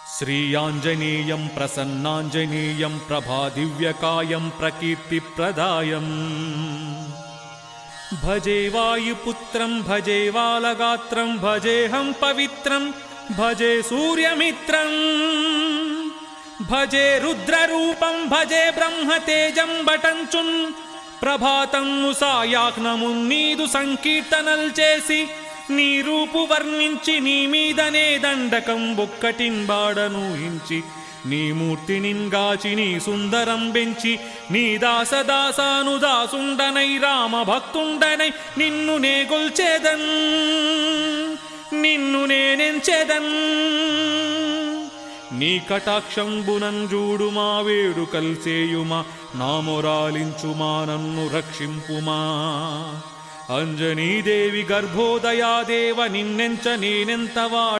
శ్రీయాంజనేయం ప్రసన్నాంజనేయం ప్రభాదివ్యకాయం ప్రకీర్తిప్రదాయం భజే వాయుపుత్రం భజే వాలగాత్రం భజేహం పవిత్రం భజే సూర్యమిత్రం భజే రుద్రరూపం భజే బ్రహ్మతేజం బటంచున్ ప్రభాతం సాయాజ్ఞమున్నీదు సంకీర్తనల్ చేసి నీ రూపు వర్ణించి నీ మీదనే దండకం బొక్కటింబాడను ఇంచి నీ మూర్తినింగాచి నీ సుందరం బెంచి నీ దాసదాసాను దాసుండనై రామ భక్తుండనై నిన్ను నే గొల్చేదన్ నిన్ను నేనెంచెదన్ నీ కటాక్షంబునం జూడుమా వేడుకల్ సేయుమా నామొరాలించుమా నన్ను రక్షింపుమా అంజనీదేవి గర్భోదయాదేవ నిన్నెంచ నేనెంతవా